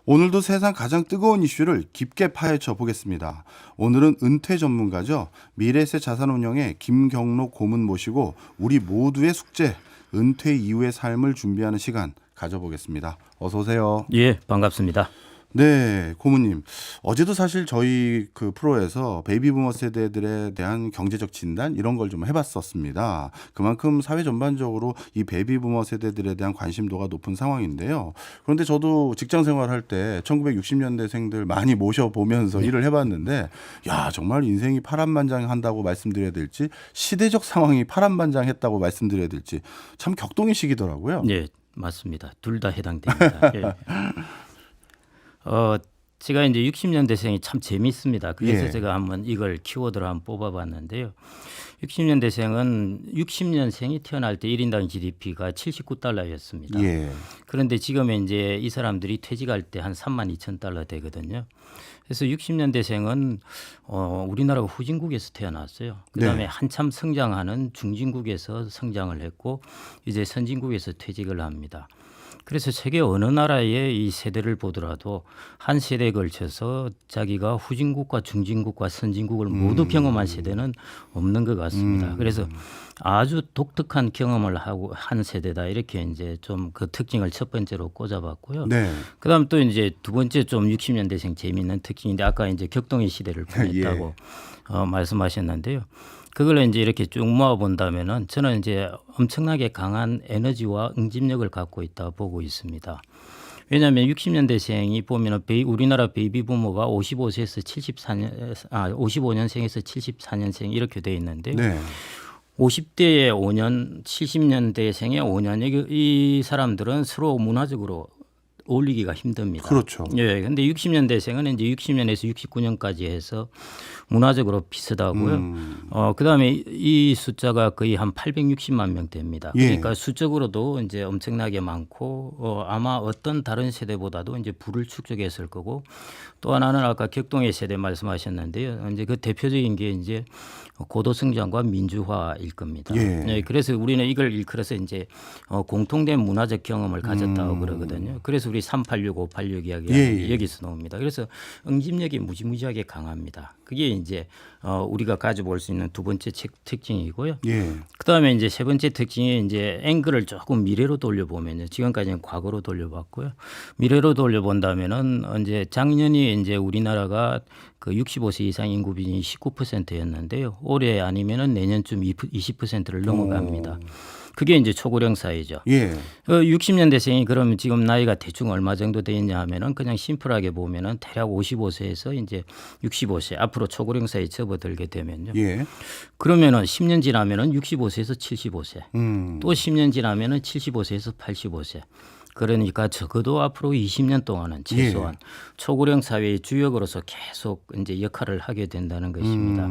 오늘도 세상 가장 뜨거운 이슈를 깊게 파헤쳐 보겠습니다. 오늘은 은퇴 전문가죠. 미래세 자산운용의 김경록 고문 모시고 우리 모두의 숙제, 은퇴 이후의 삶을 준비하는 시간 가져보겠습니다. 어서 오세요. 예, 반갑습니다. 네, 고문님. 어제도 사실 저희 그 프로에서 베이비부머 세대들에 대한 경제적 진단 이런 걸 좀 해봤었습니다. 그만큼 사회 전반적으로 이 베이비부머 세대들에 대한 관심도가 높은 상황인데요. 그런데 저도 직장 생활할 때 1960년대생들 많이 모셔보면서 일을 해봤는데, 야, 정말 인생이 파란만장한다고 말씀드려야 될지, 시대적 상황이 파란만장했다고 말씀드려야 될지 참 격동의 시기더라고요. 예, 맞습니다. 둘 다 해당됩니다. 예. 제가 이제 60년대생이 참 재미있습니다. 그래서 예. 제가 한번 이걸 키워드로 한번 뽑아봤는데요. 60년대생은 60년생이 태어날 때 1인당 GDP가 79달러였습니다. 예. 그런데 지금은 이제 이 사람들이 퇴직할 때 한 32,000달러 되거든요. 그래서 60년대생은 우리나라가 후진국에서 태어났어요. 그다음에 네. 한참 성장하는 중진국에서 성장을 했고 이제 선진국에서 퇴직을 합니다. 그래서 세계 어느 나라의 이 세대를 보더라도 한 세대에 걸쳐서 자기가 후진국과 중진국과 선진국을 모두 경험한 세대는 없는 것 같습니다. 그래서 아주 독특한 경험을 하고 한 세대다 이렇게 이제 좀 그 특징을 첫 번째로 꽂아봤고요. 네. 그다음 또 이제 두 번째 좀 60년대생 재미있는 특징인데 아까 이제 격동의 시대를 보냈다고 말씀하셨는데요. 그걸 이제 이렇게 쭉 모아 본다면은 저는 이제 엄청나게 강한 에너지와 응집력을 갖고 있다 보고 있습니다. 왜냐하면 60년대생이 보면은 우리나라 베이비 부모가 55세에서 55년생에서 74년생 이렇게 돼 있는데 네. 50대의 5년, 70년대생의 5년 이 사람들은 서로 문화적으로 어울리기가 힘듭니다. 그렇죠. 예. 근데 60년대생은 이제 60년에서 69년까지 해서 문화적으로 비슷하고요. 그다음에 이 숫자가 거의 한 860만 명대입니다. 예. 그러니까 수적으로도 이제 엄청나게 많고 아마 어떤 다른 세대보다도 이제 부를 축적했을 거고 또 하나는 아까 격동의 세대 말씀하셨는데요. 이제 그 대표적인 게 이제 고도 성장과 민주화일 겁니다. 예. 네, 그래서 우리는 이걸 일컬어서 이제 공통된 문화적 경험을 가졌다고 그러거든요. 그래서 우리 386, 586 이야기하는 게 여기서 나옵니다. 그래서 응집력이 무지무지하게 강합니다. 그게 이제 우리가 가지고 볼 수 있는 두 번째 특징이고요. 예. 그다음에 이제 세 번째 특징이 이제 앵글을 조금 미래로 돌려보면요. 지금까지는 과거로 돌려봤고요. 미래로 돌려본다면은 이제 작년이 이제 우리나라가 그 65세 이상 인구 비중이 19%였는데요. 올해 아니면은 내년쯤 20%를 넘어갑니다. 그게 이제 초고령 사회죠. 예. 60년대생이 그러면 지금 나이가 대충 얼마 정도 돼 있냐 하면은 그냥 심플하게 보면은 대략 55세에서 이제 65세 앞으로 초고령 사회에 접어들게 되면요. 예. 그러면은 10년 지나면은 65세에서 75세. 또 10년 지나면은 75세에서 85세. 그러니까 적어도 앞으로 20년 동안은 최소한 초고령 사회의 주역으로서 계속 이제 역할을 하게 된다는 것입니다.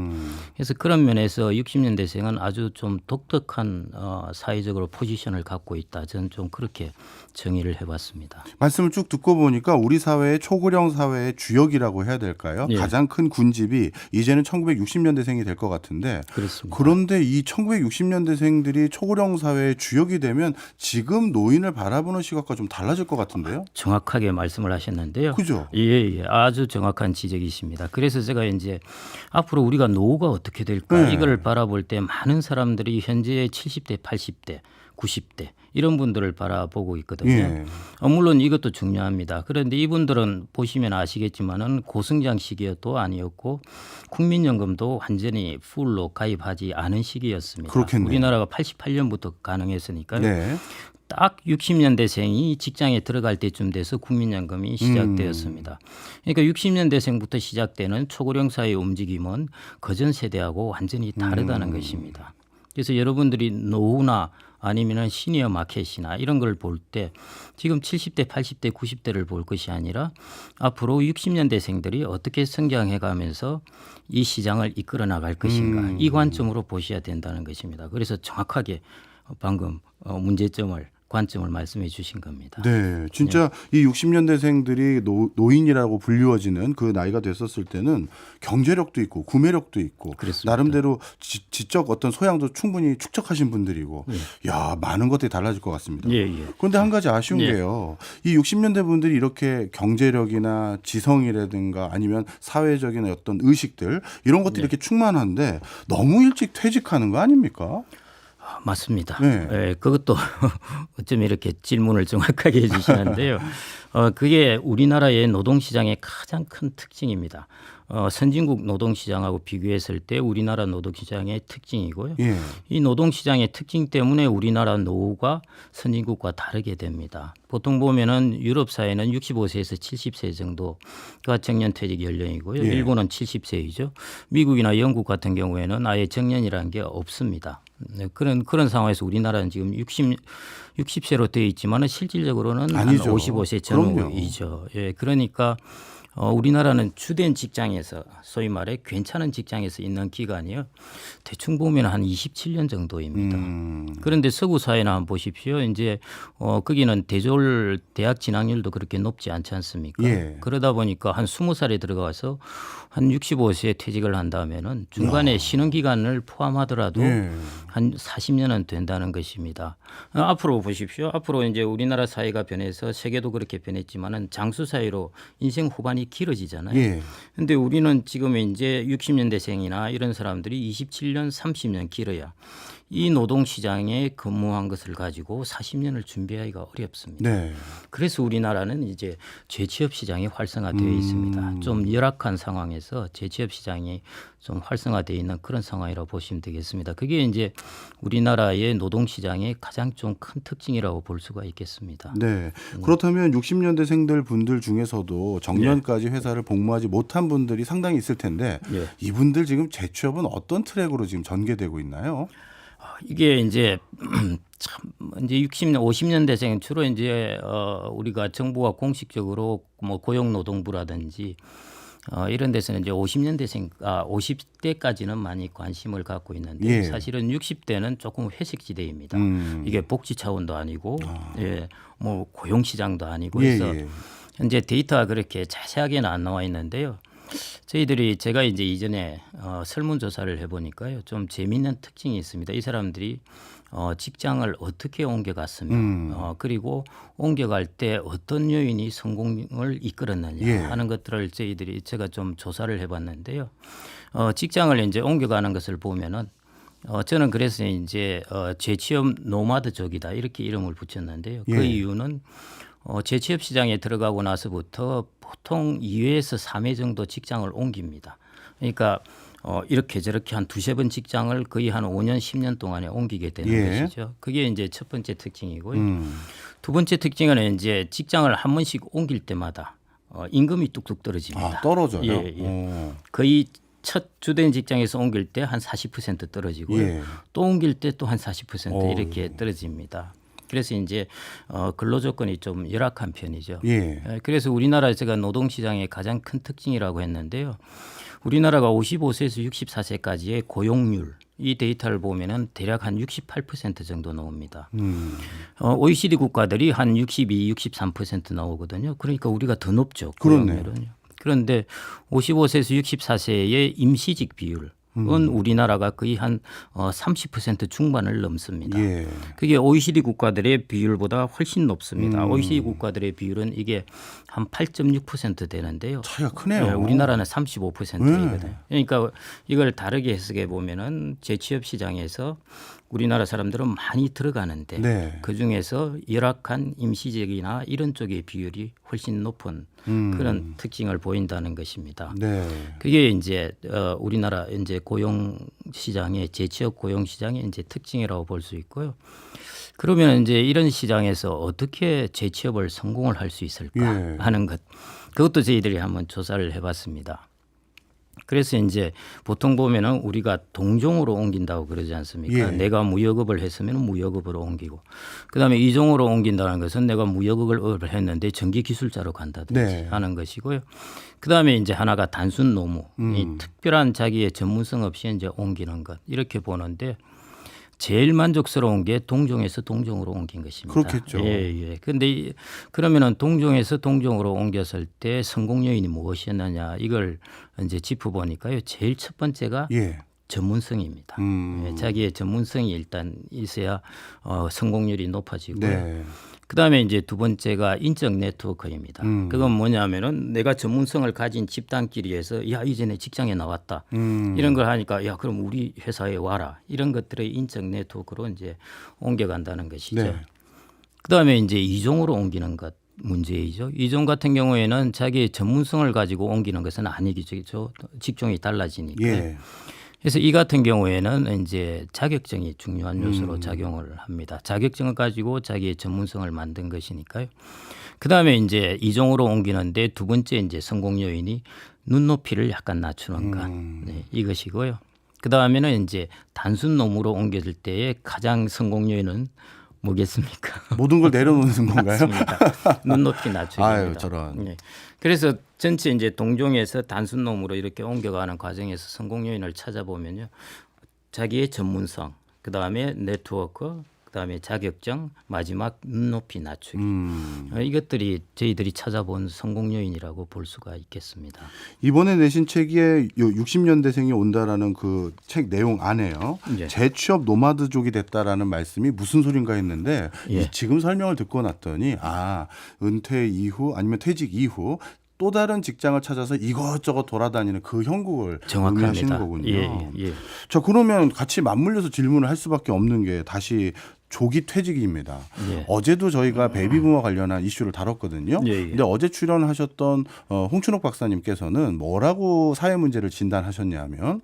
그래서 그런 면에서 60년대생은 아주 좀 독특한 사회적으로 포지션을 갖고 있다. 저는 좀 그렇게 정의를 해봤습니다. 말씀을 쭉 듣고 보니까 우리 사회의 초고령 사회의 주역이라고 해야 될까요? 예. 가장 큰 군집이 이제는 1960년대생이 될 것 같은데 그렇습니다. 그런데 이 1960년대생들이 초고령 사회의 주역이 되면 지금 노인을 바라보는 시각과 좀 달라질 것 같은데요? 정확하게 말씀을 하셨는데요. 그죠? 예, 아주 정확한 지적이십니다. 그래서 제가 이제 앞으로 우리가 노후가 어떻게 될까 네. 이걸 바라볼 때 많은 사람들이 현재 70대, 80대, 90대 이런 분들을 바라보고 있거든요. 예. 물론 이것도 중요합니다. 그런데 이분들은 보시면 아시겠지만은 고성장 시기도 아니었고 국민연금도 완전히 풀로 가입하지 않은 시기였습니다. 그렇겠네요. 우리나라가 88년부터 가능했으니까요. 네. 딱 60년대생이 직장에 들어갈 때쯤 돼서 국민연금이 시작되었습니다. 그러니까 60년대생부터 시작되는 초고령 사회의 움직임은 그전 세대하고 완전히 다르다는 것입니다. 그래서 여러분들이 노후나 아니면은 시니어 마켓이나 이런 걸 볼 때 지금 70대, 80대, 90대를 볼 것이 아니라 앞으로 60년대생들이 어떻게 성장해 가면서 이 시장을 이끌어 나갈 것인가 이 관점으로 보셔야 된다는 것입니다. 그래서 정확하게 방금 문제점을 관점을 말씀해 주신 겁니다. 네, 진짜 이 60년대생들이 노인이라고 불리워지는 그 나이가 됐었을 때는 경제력도 있고 구매력도 있고 그렇습니다. 나름대로 지적 어떤 소양도 충분히 축적하신 분들이고 야 많은 것들이 달라질 것 같습니다. 예, 예. 그런데 한 가지 아쉬운 예. 게요. 이 60년대 분들이 이렇게 경제력이나 지성이라든가 아니면 사회적인 어떤 의식들 이런 것들이 이렇게 충만한데 너무 일찍 퇴직하는 거 아닙니까? 맞습니다. 네. 예, 그것도 어쩜 이렇게 질문을 정확하게 해주시는데요. 그게 우리나라의 노동시장의 가장 큰 특징입니다. 선진국 노동시장하고 비교했을 때 우리나라 노동시장의 특징이고요. 예. 이 노동시장의 특징 때문에 우리나라 노후가 선진국과 다르게 됩니다. 보통 보면은 유럽 사회는 65세에서 70세 정도가 정년퇴직 연령이고요. 예. 일본은 70세이죠. 미국이나 영국 같은 경우에는 아예 정년이라는 게 없습니다. 네, 그런 상황에서 우리나라는 지금 60세로 되어 있지만은 실질적으로는 아니죠. 한 55세 전후이죠. 예, 그러니까 우리나라는 주된 직장에서 소위 말해 괜찮은 직장에서 있는 기간이요. 대충 보면 한 27년 정도입니다. 그런데 서구 사회나 한번 보십시오. 이제 거기는 대학 진학률도 그렇게 높지 않지 않습니까? 예. 그러다 보니까 한 20살에 들어가서 한 65세에 퇴직을 한다면은 중간에 쉬는 기간을 포함하더라도 예. 한 40년은 된다는 것입니다. 앞으로 보십시오. 앞으로 이제 우리나라 사회가 변해서 세계도 그렇게 변했지만은 장수 사회로 인생 후반이 길어지잖아요. 예. 근데 우리는 지금 이제 60년대생이나 이런 사람들이 27년, 30년 길어야 이 노동 시장에 근무한 것을 가지고 40년을 준비하기가 어렵습니다. 네. 그래서 우리나라는 이제 재취업 시장이 활성화되어 있습니다. 좀 열악한 상황에서 재취업 시장이 좀 활성화되어 있는 그런 상황이라고 보시면 되겠습니다. 그게 이제 우리나라의 노동 시장의 가장 좀 큰 특징이라고 볼 수가 있겠습니다. 네. 그렇다면 60년대생들 분들 중에서도 정년까지 회사를 복무하지 못한 분들이 상당히 있을 텐데 예. 이분들 지금 재취업은 어떤 트랙으로 지금 전개되고 있나요? 이게 이제 참 이제 60년, 50년대생 주로 이제 우리가 정부가 공식적으로 뭐 고용노동부라든지 이런 데서는 이제 50대까지는 많이 관심을 갖고 있는데 예. 사실은 60대는 조금 회색 지대입니다. 이게 복지 차원도 아니고 예, 뭐 고용 시장도 아니고 예, 해서 예. 현재 데이터가 그렇게 자세하게는 안 나와 있는데요. 제가 이제 이전에 설문조사를 해보니까요, 좀 재미있는 특징이 있습니다. 이 사람들이 직장을 어떻게 옮겨갔으며 그리고 옮겨갈 때 어떤 요인이 성공을 이끌었느냐 예. 하는 것들을 제가 좀 조사를 해봤는데요. 직장을 이제 옮겨가는 것을 보면은 저는 그래서 이제 재취업 노마드족이다 이렇게 이름을 붙였는데요. 그 예. 이유는 재취업 시장에 들어가고 나서부터 보통 2회에서 3회 정도 직장을 옮깁니다. 그러니까 이렇게 저렇게 한 두세 번 직장을 거의 한 5년, 10년 동안에 옮기게 되는 예. 것이죠. 그게 이제 첫 번째 특징이고요. 두 번째 특징은 이제 직장을 한 번씩 옮길 때마다 임금이 뚝뚝 떨어집니다. 아, 떨어져요. 예, 예. 거의 첫 주된 직장에서 옮길 때 한 40% 떨어지고요. 예. 또 옮길 때 또 한 40% 이렇게 떨어집니다. 그래서 이제 근로 조건이 좀 열악한 편이죠. 예. 그래서 우리나라 제가 노동 시장의 가장 큰 특징이라고 했는데요. 우리나라가 55세에서 64세까지의 고용률 이 데이터를 보면은 대략 한 68% 정도 나옵니다. OECD 국가들이 한 62, 63% 나오거든요. 그러니까 우리가 더 높죠. 그렇네요. 고용률은요. 그런데 55세에서 64세의 임시직 비율은 우리나라가 거의 한 30% 중반을 넘습니다. 예. 그게 OECD 국가들의 비율보다 훨씬 높습니다. OECD 국가들의 비율은 이게 한 8.6% 되는데요. 차이가 크네요. 네, 우리나라는 35%이거든요. 그러니까 이걸 다르게 해석해 보면은 재취업 시장에서 우리나라 사람들은 많이 들어가는데 네. 그 중에서 열악한 임시직이나 이런 쪽의 비율이 훨씬 높은 그런 특징을 보인다는 것입니다. 네. 그게 이제 우리나라 이제 고용 시장의 재취업 고용 시장의 이제 특징이라고 볼 수 있고요. 그러면 이제 이런 시장에서 어떻게 재취업을 성공을 할 수 있을까 예. 하는 것, 그것도 저희들이 한번 조사를 해봤습니다. 그래서 이제 보통 보면은 우리가 동종으로 옮긴다고 그러지 않습니까? 예. 내가 무역업을 했으면 무역업으로 옮기고, 그다음에 이종으로 옮긴다는 것은 내가 무역업을 했는데 전기 기술자로 간다든지 네. 하는 것이고요. 그다음에 이제 하나가 단순 노무, 이 특별한 자기의 전문성 없이 이제 옮기는 것 이렇게 보는데. 제일 만족스러운 게 동종에서 동종으로 옮긴 것입니다. 그렇겠죠. 예. 그런데 그러면은 동종에서 동종으로 옮겼을 때 성공 요인이 무엇이었느냐 이걸 이제 짚어보니까요. 제일 첫 번째가 예. 전문성입니다. 예, 자기의 전문성이 일단 있어야 성공률이 높아지고요. 네. 그다음에 이제 두 번째가 인적 네트워크입니다. 그건 뭐냐면은 내가 전문성을 가진 집단끼리에서 야 이제 내 직장에 나왔다 이런 걸 하니까 야 그럼 우리 회사에 와라 이런 것들의 인적 네트워크로 이제 옮겨간다는 것이죠. 네. 그다음에 이제 이종으로 옮기는 것 문제이죠. 이종 같은 경우에는 자기의 전문성을 가지고 옮기는 것은 아니겠죠. 직종이 달라지니까. 예. 그래서 이 같은 경우에는 이제 자격증이 중요한 요소로 작용을 합니다. 자격증을 가지고 자기의 전문성을 만든 것이니까요. 그다음에 이제 이종으로 옮기는데 두 번째 이제 성공 요인이 눈높이를 약간 낮추는 것 네, 이것이고요. 그다음에는 이제 단순 놈으로 옮겨질 때의 가장 성공 요인은 뭐겠습니까? 모든 걸 내려놓는 건가요? 맞습니다. 눈높이 낮추기입니다. 아유, 저런. 네. 그래서 전체 이제 동종에서 단순 놈으로 이렇게 옮겨가는 과정에서 성공 요인을 찾아보면요, 자기의 전문성, 그 다음에 네트워크, 그 다음에 자격증, 마지막 눈높이 낮추기. 이것들이 저희들이 찾아본 성공 요인이라고 볼 수가 있겠습니다. 이번에 내신 책에 60년대생이 온다라는 그 책 내용 안에요. 예. 재취업 노마드족이 됐다라는 말씀이 무슨 소린가 했는데 예. 지금 설명을 듣고 났더니 은퇴 이후 아니면 퇴직 이후 또 다른 직장을 찾아서 이것저것 돌아다니는 그 형국을 의미하시는 정확합니다. 거군요. 예. 자, 그러면 같이 맞물려서 질문을 할 수밖에 없는 게 다시 조기 퇴직입니다. 예. 어제도 저희가 베이비부머 관련한 이슈를 다뤘거든요. 예. 근데 어제 출연하셨던 홍춘옥 박사님께서는 뭐라고 사회 문제를 진단하셨냐면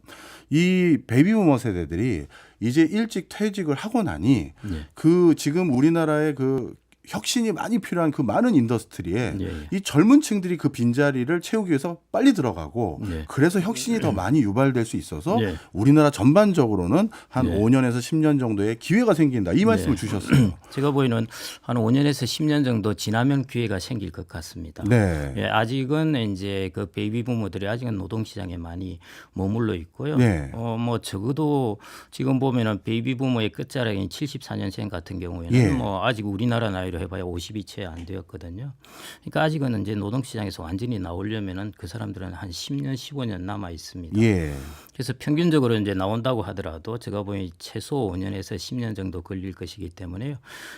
이 베이비부머 세대들이 이제 일찍 퇴직을 하고 나니 예. 그 지금 우리나라의 그 혁신이 많이 필요한 그 많은 인더스트리에 예. 이 젊은 층들이 그 빈자리를 채우기 위해서 빨리 들어가고 예. 그래서 혁신이 더 많이 유발될 수 있어서 예. 우리나라 전반적으로는 한 예. 5년에서 10년 정도의 기회가 생긴다. 이 말씀을 주셨어요. 제가 보이는 한 5년에서 10년 정도 지나면 기회가 생길 것 같습니다. 네. 예, 아직은 이제 그 베이비 부모들이 아직은 노동 시장에 많이 머물러 있고요. 네. 뭐 적어도 지금 보면은 베이비 부모의 끝자락인 74년생 같은 경우에는 예. 뭐 아직 우리나라 나이로 해봐야 50이 채 안 되었거든요. 그러니까 아직은 이제 노동 시장에서 완전히 나오려면은 그 사람들은 한 10년, 15년 남아 있습니다. 예. 그래서 평균적으로 이제 나온다고 하더라도 제가 보니 최소 5년에서 10년 정도 걸릴 것이기 때문에요.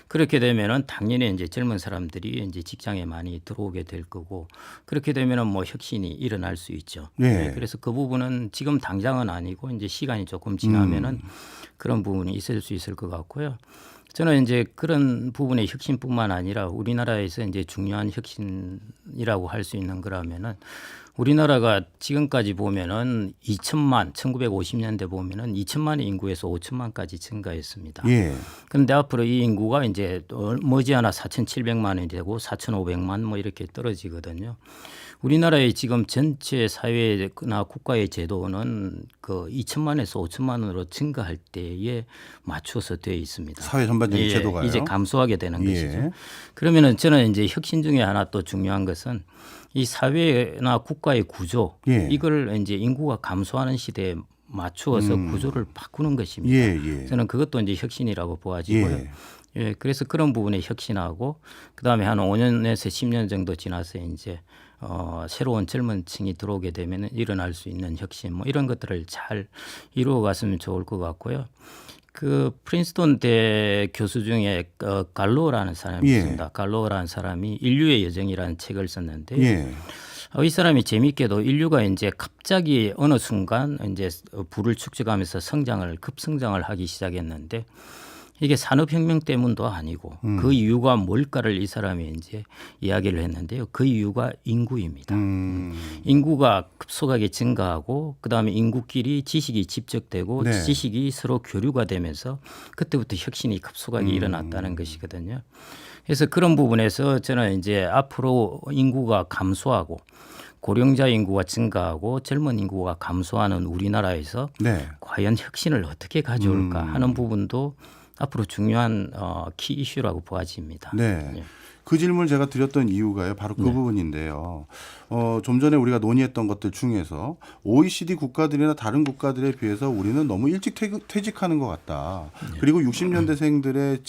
그렇게 되면은 당연히 이제 젊은 사람들이 이제 직장에 많이 들어오게 될 거고 그렇게 되면은 뭐 혁신이 일어날 수 있죠. 네. 그래서 그 부분은 지금 당장은 아니고 이제 시간이 조금 지나면은 그런 부분이 있을 수 있을 것 같고요. 저는 이제 그런 부분의 혁신뿐만 아니라 우리나라에서 이제 중요한 혁신이라고 할 수 있는 거라면은 우리나라가 지금까지 보면은 2천만 1950년대 보면은 2천만의 인구에서 5천만까지 증가했습니다. 예. 그런데 앞으로 이 인구가 이제 머지않아 4,700만이 되고 4,500만 뭐 이렇게 떨어지거든요. 우리나라의 지금 전체 사회나 국가의 제도는 그 2천만에서 5천만으로 증가할 때에 맞춰서 되어 있습니다. 사회 전반적인 제도가요. 이제 감소하게 되는 예. 것이죠. 그러면은 저는 이제 혁신 중에 하나 또 중요한 것은 이 사회나 국가의 구조 예. 이걸 이제 인구가 감소하는 시대에 맞추어서 구조를 바꾸는 것입니다. 예. 저는 그것도 이제 혁신이라고 보아지고요. 예. 예, 그래서 그런 부분에 혁신하고 그다음에 한 5년에서 10년 정도 지나서 이제 새로운 젊은 층이 들어오게 되면 일어날 수 있는 혁신 뭐 이런 것들을 잘 이루어 갔으면 좋을 것 같고요. 그 프린스턴 대 교수 중에 갈로우라는 사람이 예. 있습니다. 갈로우라는 사람이 인류의 여정이라는 책을 썼는데 예. 이 사람이 재미있게도 인류가 이제 갑자기 어느 순간 이제 부를 축적하면서 급성장을 하기 시작했는데 이게 산업혁명 때문도 아니고 그 이유가 뭘까를 이 사람이 이제 이야기를 했는데요. 그 이유가 인구입니다. 인구가 급속하게 증가하고 그다음에 인구끼리 지식이 집적되고 네. 지식이 서로 교류가 되면서 그때부터 혁신이 급속하게 일어났다는 것이거든요. 그래서 그런 부분에서 저는 이제 앞으로 인구가 감소하고 고령자 인구가 증가하고 젊은 인구가 감소하는 우리나라에서 네. 과연 혁신을 어떻게 가져올까 하는 부분도 앞으로 중요한 키 이슈라고 보아집니다. 네. 예. 그 질문을 제가 드렸던 이유가요. 바로 그 부분인데요. 좀 전에 우리가 논의했던 것들 중에서 OECD 국가들이나 다른 국가들에 비해서 우리는 너무 일찍 퇴직하는 것 같다. 그리고 60년대생들의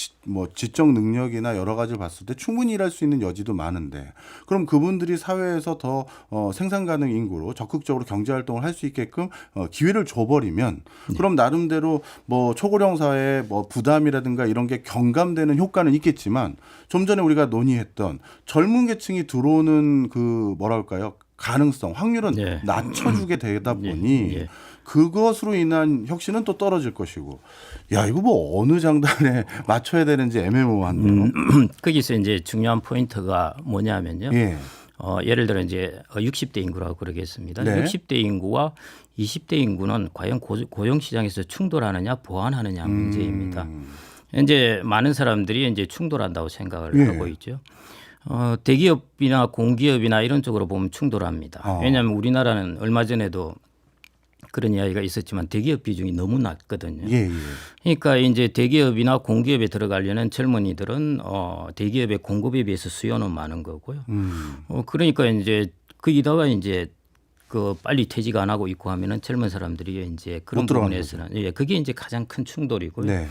지적 능력이나 여러 가지를 봤을 때 충분히 일할 수 있는 여지도 많은데 그럼 그분들이 사회에서 더 생산 가능 인구로 적극적으로 경제 활동을 할 수 있게끔 기회를 줘버리면 그럼 나름대로 뭐 초고령 사회의 뭐 부담이라든가 이런 게 경감되는 효과는 있겠지만 좀 전에 우리가 논의했던 젊은 계층이 들어오는 그 뭐랄까요? 가능성, 확률은 네. 낮춰주게 되다 보니 예. 그것으로 인한 혁신은 또 떨어질 것이고, 야 이거 뭐 어느 장단에 맞춰야 되는지 애매모호한데요. 거기서 이제 중요한 포인트가 뭐냐면요. 예, 예를 들어 이제 60대 인구라고 그러겠습니다. 네. 60대 인구와 20대 인구는 과연 고용 시장에서 충돌하느냐 보완하느냐 문제입니다. 이제 많은 사람들이 이제 충돌한다고 생각을 예. 하고 있죠. 대기업이나 공기업이나 이런 쪽으로 보면 충돌합니다. 왜냐하면 우리나라는 얼마 전에도 그런 이야기가 있었지만 대기업 비중이 너무 낮거든요. 예, 예. 그러니까 이제 대기업이나 공기업에 들어가려는 젊은이들은 대기업의 공급에 비해서 수요는 많은 거고요. 그러니까 이제 거기다가 이제 그 빨리 퇴직 안 하고 있고 하면은 젊은 사람들이 이제 그런 못 들어가는 부분에서는 예, 그게 이제 가장 큰 충돌이고요. 네.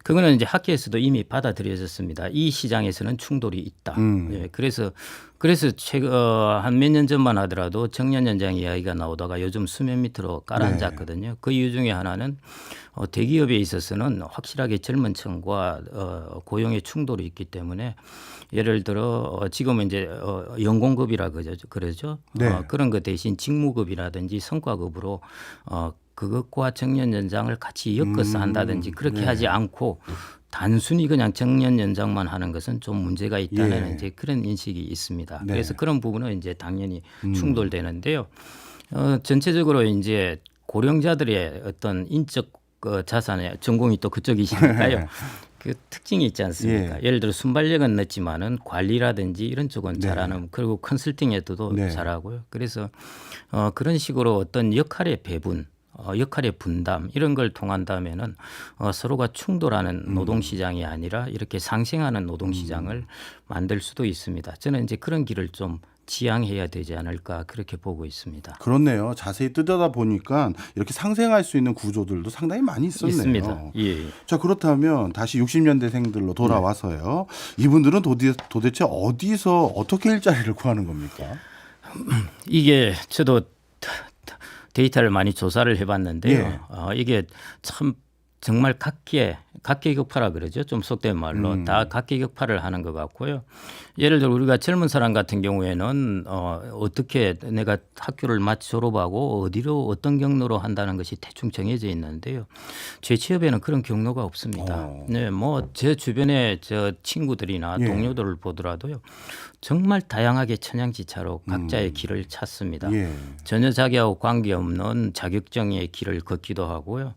그거는 이제 학계에서도 이미 받아들여졌습니다. 이 시장에서는 충돌이 있다. 예, 그래서 최근 한 몇 년 전만 하더라도 정년 연장 이야기가 나오다가 요즘 수면 밑으로 깔아앉았거든요. 그 이유 중에 하나는 대기업에 있어서는 확실하게 젊은 층과 고용의 충돌이 있기 때문에 예를 들어 지금은 이제 연공급이라 그러죠. 네. 그런 것 대신 직무급이라든지 성과급으로 그것과 정년 연장을 같이 엮어서 한다든지 그렇게 하지 않고 단순히 그냥 정년 연장만 하는 것은 좀 문제가 있다는 예. 이제 그런 인식이 있습니다. 네. 그래서 그런 부분은 이제 당연히 충돌되는데요. 전체적으로 이제 고령자들의 어떤 인적 자산의 전공이 또 그쪽이시니까요. 그 특징이 있지 않습니까? 예를 들어 순발력은 늦지만은 관리라든지 이런 쪽은 잘하는 그리고 컨설팅에도 네. 잘하고요. 그래서 그런 식으로 어떤 역할의 배분 역할의 분담 이런 걸 통한다면은 서로가 충돌하는 노동시장이 아니라 이렇게 상생하는 노동시장을 만들 수도 있습니다. 저는 이제 그런 길을 좀 지향해야 되지 않을까 그렇게 보고 있습니다. 그렇네요. 자세히 뜯어다 보니까 이렇게 상생할 수 있는 구조들도 상당히 많이 있었네요. 있습니다. 예. 자, 그렇다면 다시 60년대생들로 돌아와서요. 이분들은 도대체 어디서 어떻게 일자리를 구하는 겁니까? 이게 저도 데이터를 많이 조사를 해봤는데요. 예. 이게 참 정말 각계격파라 그러죠. 좀 속된 말로 다 각계격파를 하는 것 같고요. 예를 들어 우리가 젊은 사람 같은 경우에는 어떻게 내가 학교를 마치 졸업하고 어디로 어떤 경로로 한다는 것이 대충 정해져 있는데요. 제 취업에는 그런 경로가 없습니다. 네, 뭐 제 주변에 저 친구들이나 예. 동료들을 보더라도요. 정말 다양하게 천양지차로 각자의 길을 찾습니다. 예. 전혀 자기하고 관계없는 자격증의 길을 걷기도 하고요.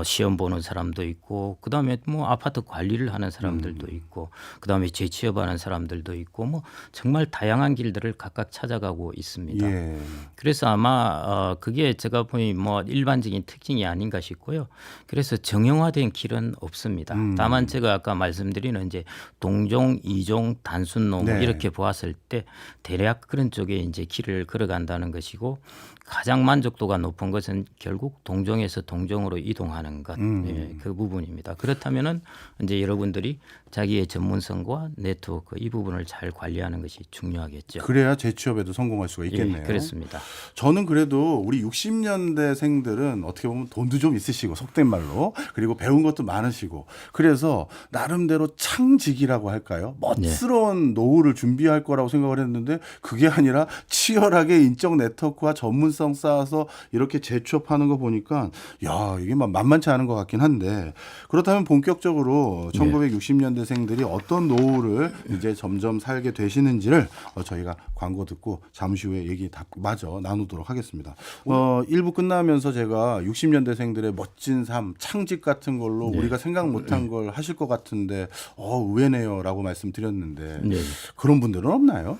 시험 보는 사람도 있고 그다음에 뭐 아파트 관리를 하는 사람들도 있고 그다음에 재취업하는 사람들도 있고 뭐 정말 다양한 길들을 각각 찾아가고 있습니다. 예. 그래서 아마 그게 제가 보니 뭐 일반적인 특징이 아닌가 싶고요. 그래서 정형화된 길은 없습니다. 다만 제가 아까 말씀드리는 이제 동종, 이종, 단순 노무 네. 이렇게 보았을 때 대략 그런 쪽에 이제 길을 걸어간다는 것이고 가장 만족도가 높은 것은 결국 동종에서 동종으로 이동하는 것, 예, 그 부분입니다. 그렇다면은 이제 여러분들이 자기의 전문성과 네트워크 이 부분을 잘 관리하는 것이 중요하겠죠. 그래야 재취업에도 성공할 수가 있겠네요. 예, 그렇습니다. 저는 그래도 우리 60년대생들은 어떻게 보면 돈도 좀 있으시고 속된 말로 그리고 배운 것도 많으시고 그래서 나름대로 창직이라고 할까요? 멋스러운 노후를 준비할 거라고 생각을 했는데 그게 아니라 치열하게 인적 네트워크와 전문성 쌓아서 이렇게 재취업하는 거 보니까 야 이게 만만치 않은 것 같긴 한데 그렇다면 본격적으로 1960년대생들이 어떤 노후를 이제 점점 살게 되시는지를 저희가 광고 듣고 잠시 후에 얘기 마저 나누도록 하겠습니다. 1부 끝나면서 제가 60년대생들의 멋진 삶, 창직 같은 걸로 우리가 생각 못한 걸 하실 것 같은데 의외네요라고 말씀드렸는데 네. 그런 분들은 없나요?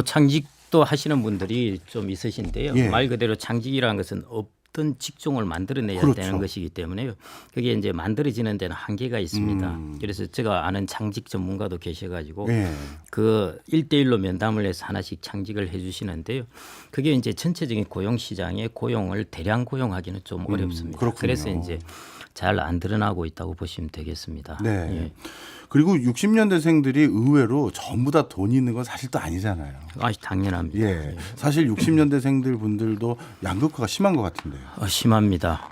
창직도 하시는 분들이 좀 있으신데요. 예. 말 그대로 창직이라는 것은 어떤 직종을 만들어내야 그렇죠. 되는 것이기 때문에요. 그게 이제 만들어지는 데는 한계가 있습니다. 그래서 제가 아는 창직 전문가도 계셔가지고 예. 그 1대1로 면담을 해서 하나씩 창직을 해주시는데요. 그게 이제 전체적인 고용 시장에 고용을 대량 고용하기는 좀 어렵습니다. 그렇군요. 그래서 이제 잘 안 드러나고 있다고 보시면 되겠습니다. 네. 예. 그리고 60년대생들이 의외로 전부 다 돈이 있는 건 사실 또 아니잖아요. 당연합니다. 예. 사실 60년대생들 분들도 양극화가 심한 것 같은데요. 심합니다.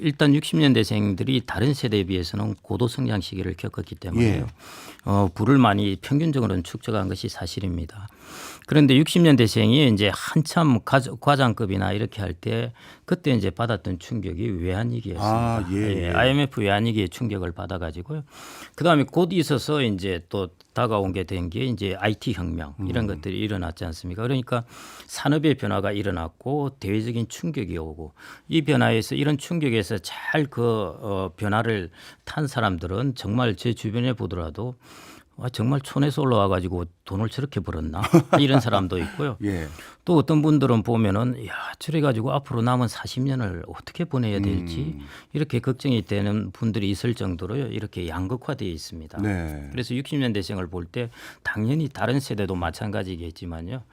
일단 60년대생들이 다른 세대에 비해서는 고도 성장 시기를 겪었기 때문에요. 부를 많이 평균적으로는 축적한 것이 사실입니다. 그런데 60년대생이 이제 한참 과장급이나 이렇게 할 때 그때 이제 받았던 충격이 외환위기였습니다. 아, 예. IMF 외환위기의 충격을 받아가지고요. 그다음에 곧 있어서 이제 또 다가온 게 된 게 이제 IT 혁명 이런 것들이 일어났지 않습니까? 그러니까 산업의 변화가 일어났고 대외적인 충격이 오고 이 변화에서 이런 충격에서 잘 그 변화를 탄 사람들은 정말 제 주변에 보더라도 정말 촌에서 올라와 가지고 돈을 저렇게 벌었나 이런 사람도 있고요. 예. 또 어떤 분들은 보면은 야 저래 가지고 앞으로 남은 40년을 어떻게 보내야 될지 이렇게 걱정이 되는 분들이 있을 정도로요. 이렇게 양극화되어 있습니다. 네. 그래서 60년대생을 볼 때 당연히 다른 세대도 마찬가지겠지만요.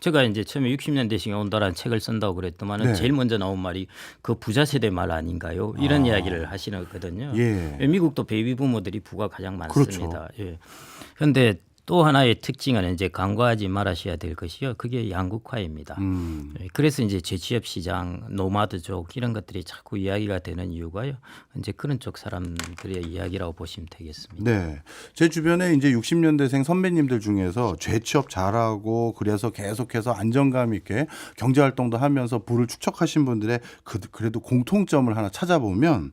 제가 이제 처음에 60년대생이 온다라는 책을 쓴다고 그랬더만은 네. 제일 먼저 나온 말이 그 부자 세대 말 아닌가요? 이런 이야기를 하시거든요. 예. 미국도 베이비 부모들이 부가 가장 많습니다. 그렇죠. 예. 그런데 또 하나의 특징은 이제 간과하지 말아셔야 될 것이요. 그게 양극화입니다. 예, 그래서 이제 재취업 시장, 노마드족 이런 것들이 자꾸 이야기가 되는 이유가요. 이제 그런 쪽 사람들의 이야기라고 보시면 되겠습니다. 네. 제 주변에 이제 60년대생 선배님들 중에서 재취업 잘하고 그래서 계속해서 안정감 있게 경제 활동도 하면서 부를 축적하신 분들의 그래도 공통점을 하나 찾아보면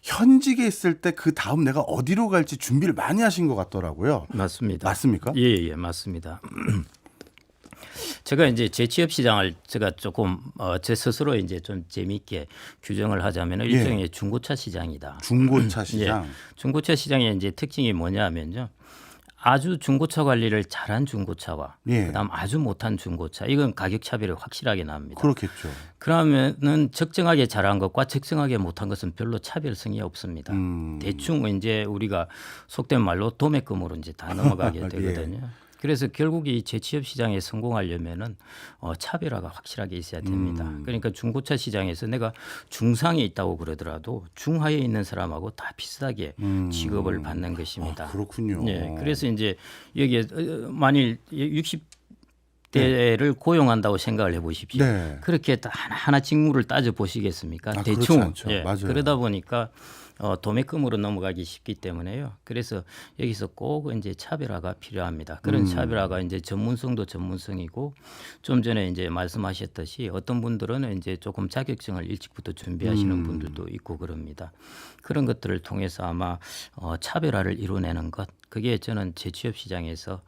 현직에 있을 때 그 다음 내가 어디로 갈지 준비를 많이 하신 것 같더라고요. 맞습니다. 맞습니까? 예, 맞습니다. 제가 이제 재취업 시장을 제가 조금 제 스스로 이제 좀 재미있게 규정을 하자면 일종의 중고차 시장이다. 중고차 시장. 예, 중고차 시장의 이제 특징이 뭐냐면요. 아주 중고차 관리를 잘한 중고차와 예. 그다음 아주 못한 중고차 이건 가격 차별이 확실하게 납니다. 그렇겠죠. 그러면은 적정하게 잘한 것과 적정하게 못한 것은 별로 차별성이 없습니다. 대충 이제 우리가 속된 말로 도매금으로 이제 다 넘어가게 되거든요. 그래서 결국 이 재취업 시장에 성공하려면은 차별화가 확실하게 있어야 됩니다. 그러니까 중고차 시장에서 내가 중상에 있다고 그러더라도 중하에 있는 사람하고 다 비슷하게 취급을 받는 것입니다. 그렇군요. 예, 그래서 이제 여기에 만일 60대를 고용한다고 생각을 해보십시오. 네. 그렇게 하나 직무를 따져 보시겠습니까? 그렇지 대충 않죠. 맞아요. 그러다 보니까 도매금으로 넘어가기 쉽기 때문에요. 그래서 여기서 꼭 이제 차별화가 필요합니다. 그런 차별화가 이제 전문성도 전문성이고 좀 전에 이제 말씀하셨듯이 어떤 분들은 이제 조금 자격증을 일찍부터 준비하시는 분들도 있고 그럽니다. 그런 것들을 통해서 아마 차별화를 이루어내는 것 그게 저는 재취업 시장에서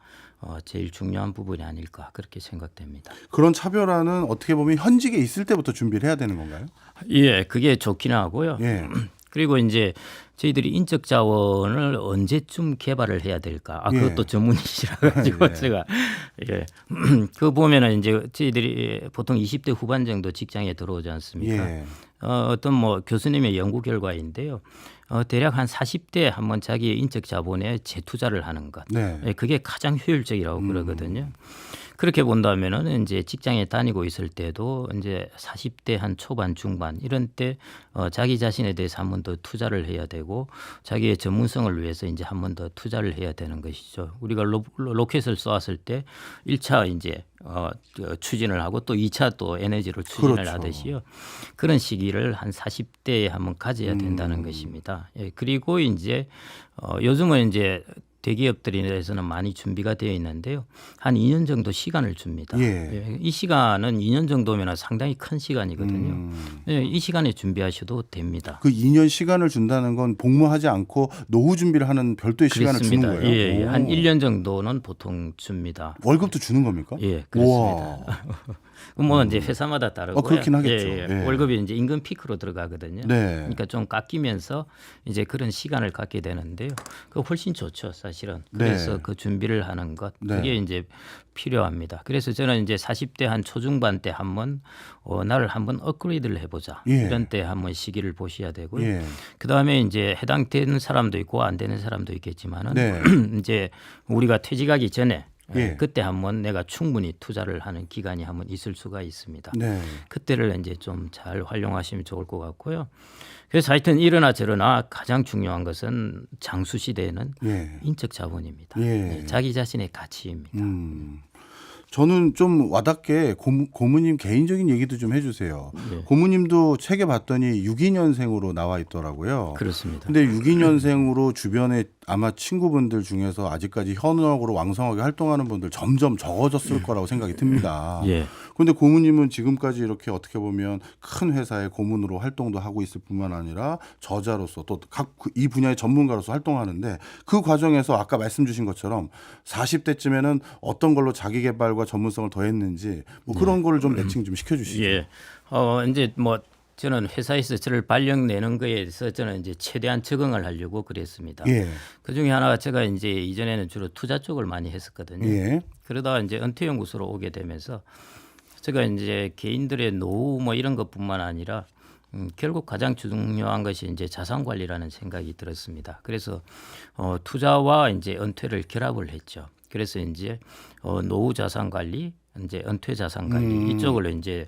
제일 중요한 부분이 아닐까 그렇게 생각됩니다. 그런 차별화는 어떻게 보면 현직에 있을 때부터 준비를 해야 되는 건가요? 예, 그게 좋긴 하고요. 예. 그리고 이제 저희들이 인적 자원을 언제쯤 개발을 해야 될까? 그것도 전문이시라 가지고 제가 그 보면은 이제 저희들이 보통 20대 후반 정도 직장에 들어오지 않습니까? 예. 어떤 뭐 교수님의 연구 결과인데요. 대략 한 40대 한번 자기의 인적 자본에 재투자를 하는 것. 네. 그게 가장 효율적이라고 그러거든요. 그렇게 본다면은 이제 직장에 다니고 있을 때도 이제 40대 한 초반 중반 이런 때 자기 자신에 대해서 한 번 더 투자를 해야 되고 자기의 전문성을 위해서 이제 한 번 더 투자를 해야 되는 것이죠. 우리가 로켓을 쏘았을 때 1차 이제 추진을 하고 또 2차 또 에너지를 추진을 그렇죠. 하듯이요. 그런 시기를 한 40대에 한번 가져야 된다는 것입니다. 예, 그리고 이제 요즘은 이제 대기업들에서는 많이 준비가 되어 있는데요. 한 2년 정도 시간을 줍니다. 예. 이 시간은 2년 정도면 상당히 큰 시간이거든요. 예, 이 시간에 준비하셔도 됩니다. 그 2년 시간을 준다는 건 복무하지 않고 노후 준비를 하는 별도의 시간을 주는 그렇습니다. 거예요. 예, 한 1년 정도는 보통 줍니다. 월급도 주는 겁니까? 예, 그렇습니다. 우와. 뭐 이제 회사마다 다르고요. 그렇긴 하겠죠. 예, 예. 예. 월급이 이제 임금 피크로 들어가거든요. 네. 그러니까 좀 깎이면서 이제 그런 시간을 갖게 되는데요. 그 훨씬 좋죠, 사실은. 네. 그래서 그 준비를 하는 것 네. 그게 이제 필요합니다. 그래서 저는 이제 40대 한 초중반 때 한번 나를 한번 업그레이드를 해보자. 예. 이런 때 한번 시기를 보셔야 되고요. 예. 그 다음에 이제 해당되는 사람도 있고 안 되는 사람도 있겠지만은 네. 이제 우리가 퇴직하기 전에 예. 그때 한번 내가 충분히 투자를 하는 기간이 한번 있을 수가 있습니다. 네. 그때를 이제 좀 잘 활용하시면 좋을 것 같고요. 그래서 하여튼 이러나 저러나 가장 중요한 것은 장수 시대에는 예. 인적 자본입니다. 예. 예, 자기 자신의 가치입니다. 저는 좀 와닿게 고모님 개인적인 얘기도 좀 해주세요. 네. 고모님도 책에 봤더니 62년생으로 나와 있더라고요. 그렇습니다. 근데 62년생으로 주변에 아마 친구분들 중에서 아직까지 현역으로 왕성하게 활동하는 분들 점점 적어졌을 거라고 생각이 듭니다. 예. 그런데 고모님은 지금까지 이렇게 어떻게 보면 큰 회사의 고문으로 활동도 하고 있을 뿐만 아니라 저자로서 또 각 이 분야의 전문가로서 활동하는데 그 과정에서 아까 말씀 주신 것처럼 40대쯤에는 어떤 걸로 자기 개발과 전문성을 더했는지 뭐 그런 거를 좀 매칭 좀 시켜주시죠. 예. 이제 뭐 저는 회사에서 저를 발령내는 거에 대해서 저는 이제 최대한 적응을 하려고 그랬습니다. 예. 그 중에 하나가 제가 이제 이전에는 주로 투자 쪽을 많이 했었거든요. 예. 그러다가 이제 은퇴연구소로 오게 되면서 제가 이제 개인들의 노후 뭐 이런 것뿐만 아니라 결국 가장 중요한 것이 이제 자산 관리라는 생각이 들었습니다. 그래서 투자와 이제 은퇴를 결합을 했죠. 그래서 이제 노후 자산 관리, 이제 은퇴 자산 관리 이쪽을 이제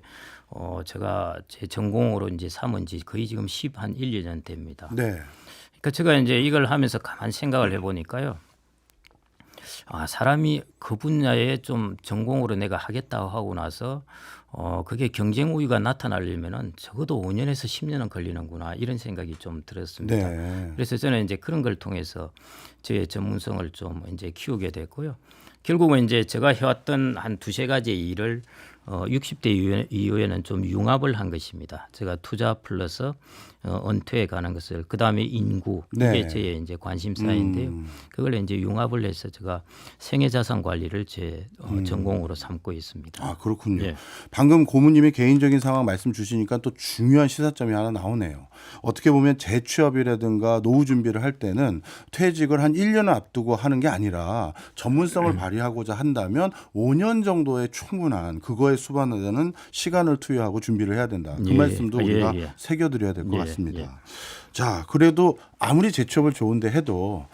제가 제 전공으로 이제 삼은 지 거의 지금 1 2 년 됩니다. 네. 그러니까 제가 이제 이걸 하면서 가만 생각을 해보니까요. 사람이 그 분야에 좀 전공으로 내가 하겠다고 하고 나서 그게 경쟁 우위가 나타나려면은 적어도 5년에서 10년은 걸리는구나 이런 생각이 좀 들었습니다. 네. 그래서 저는 이제 그런 걸 통해서 저의 전문성을 좀 이제 키우게 됐고요. 결국은 이제 제가 해왔던 한 두세 가지 일을 60대 이후에는 좀 융합을 한 것입니다. 제가 투자 플러스 은퇴에 가는 것을 그 다음에 인구 네. 이게 제 이제 관심사인데요. 그걸 이제 융합을 해서 제가 생애자산 관리를 제 전공으로 삼고 있습니다. 아, 그렇군요. 예. 방금 고모님의 개인적인 상황 말씀 주시니까 또 중요한 시사점이 하나 나오네요. 어떻게 보면 재취업이라든가 노후 준비를 할 때는 퇴직을 한 1년을 앞두고 하는 게 아니라 전문성을 발휘하고자 한다면 5년 정도의 충분한 그거에 수반하는 시간을 투여하고 준비를 해야 된다. 그 예. 말씀도 우리가 예. 새겨드려야 될 것 예. 같습니다. 예. 자, 그래도 아무리 재취업을 좋은데 해도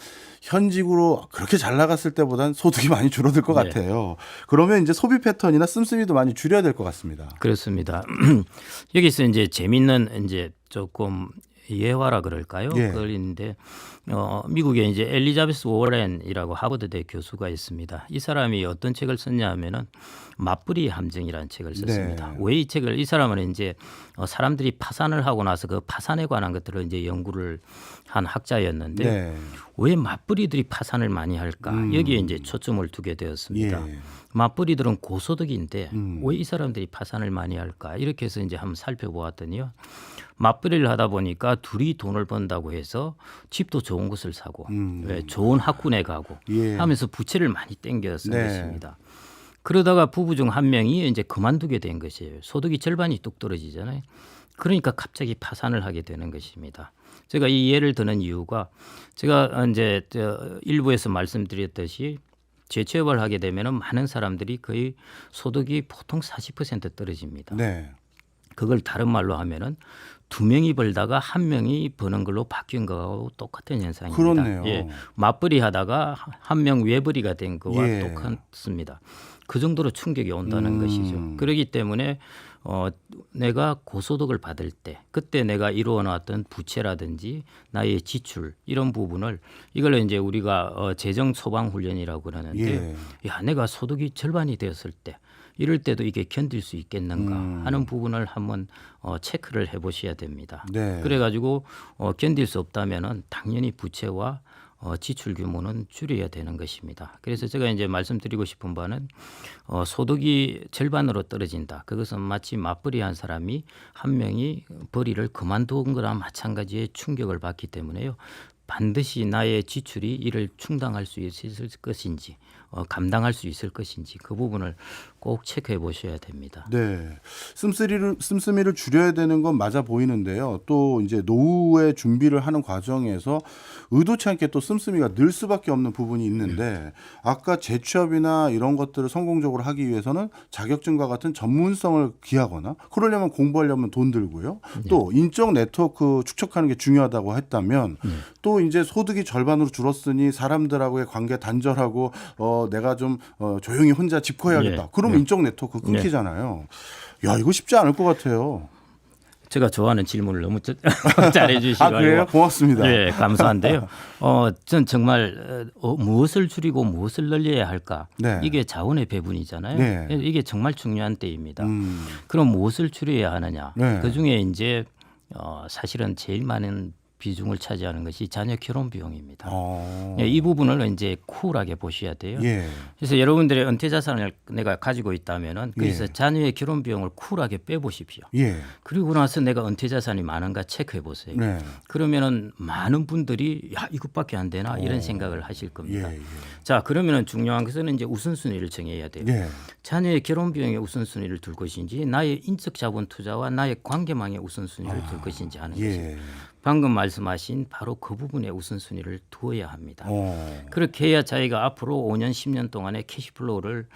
현직으로 그렇게 잘 나갔을 때보단 소득이 많이 줄어들 것 네. 같아요. 그러면 이제 소비 패턴이나 씀씀이도 많이 줄여야 될 것 같습니다. 그렇습니다. 여기서 이제 재밌는 이제 조금 예화라 그럴까요? 예. 그걸 있는데 미국에 이제 엘리자베스 워렌이라고 하버드대 교수가 있습니다. 이 사람이 어떤 책을 썼냐 하면은 맞벌이 함정이라는 책을 썼습니다. 네. 왜 이 책을 이 사람은 이제 사람들이 파산을 하고 나서 그 파산에 관한 것들을 이제 연구를 한 학자였는데 네. 왜 맞벌이들이 파산을 많이 할까? 여기에 이제 초점을 두게 되었습니다. 예. 맞벌이들은 고소득인데 왜 이 사람들이 파산을 많이 할까? 이렇게 해서 이제 한번 살펴보았더니요. 맞벌이를 하다 보니까 둘이 돈을 번다고 해서 집도 좋은 곳을 사고 좋은 학군에 가고 예. 하면서 부채를 많이 땡겨 쓴 네. 것입니다. 그러다가 부부 중 한 명이 이제 그만두게 된 것이에요. 소득이 절반이 뚝 떨어지잖아요. 그러니까 갑자기 파산을 하게 되는 것입니다. 제가 이 예를 드는 이유가 제가 이제 일부에서 말씀드렸듯이 재취업을 하게 되면은 많은 사람들이 거의 소득이 보통 40% 떨어집니다. 네. 그걸 다른 말로 하면은 두 명이 벌다가 한 명이 버는 걸로 바뀐 거하고 똑같은 현상입니다. 그렇네요. 예, 맞벌이 하다가 한 명 외벌이가 된 거와 예. 똑같습니다. 그 정도로 충격이 온다는 것이죠. 그렇기 때문에 내가 고소득을 받을 때 그때 내가 이루어 놨던 부채라든지 나의 지출 이런 부분을 이걸 이제 우리가 재정 소방 훈련이라고 그러는데 야 내가 소득이 절반이 되었을 때 이럴 때도 이게 견딜 수 있겠는가 하는 부분을 한번 체크를 해보셔야 됩니다. 네. 그래가지고 견딜 수 없다면은 당연히 부채와 지출 규모는 줄여야 되는 것입니다. 그래서 제가 이제 말씀드리고 싶은 바는 소득이 절반으로 떨어진다. 그것은 마치 맞벌이한 사람이 한 명이 벌이를 그만둔 거나 마찬가지의 충격을 받기 때문에요. 반드시 나의 지출이 이를 충당할 수 있을 것인지 감당할 수 있을 것인지 그 부분을 꼭 체크해 보셔야 됩니다. 네. 씀씀이를 줄여야 되는 건 맞아 보이는데요. 또 이제 노후의 준비를 하는 과정에서 의도치 않게 또 씀씀이가 늘 수밖에 없는 부분이 있는데 아까 재취업이나 이런 것들을 성공적으로 하기 위해서는 자격증과 같은 전문성을 기하거나 그러려면 공부하려면 돈 들고요. 또 인적 네트워크 축적하는 게 중요하다고 했다면 또 이제 소득이 절반으로 줄었으니 사람들하고의 관계 단절하고 내가 좀 조용히 혼자 짚어야겠다. 그러면 인적 네트워크 끊기잖아요. 야, 이거 쉽지 않을 것 같아요. 제가 좋아하는 질문을 너무 잘해 주시고 아, 그래요? 고맙습니다. 네, 감사한데요. 전 정말 무엇을 줄이고 무엇을 늘려야 할까? 네. 이게 자원의 배분이잖아요. 네. 이게 정말 중요한 때입니다. 그럼 무엇을 줄여야 하느냐? 네. 그중에 이제 사실은 제일 많은 비중을 차지하는 것이 자녀 결혼 비용입니다. 이 부분을 이제 쿨하게 보셔야 돼요. 예. 그래서 여러분들의 은퇴 자산을 내가 가지고 있다면은 그래서 예. 자녀의 결혼 비용을 쿨하게 빼보십시오. 예. 그리고 나서 내가 은퇴 자산이 많은가 체크해 보세요. 네. 그러면은 많은 분들이 야 이것밖에 안 되나 이런 생각을 하실 겁니다. 예. 자 그러면은 중요한 것은 이제 우선순위를 정해야 돼요. 예. 자녀의 결혼 비용에 우선순위를 둘 것인지 나의 인적 자본 투자와 나의 관계망에 우선순위를 둘 것인지 하는 거죠. 예. 방금 말씀하신 바로 그 부분에 우선순위를 두어야 합니다. 어. 그렇게 해야 자기가 앞으로 5년, 10년 동안의 캐시플로우를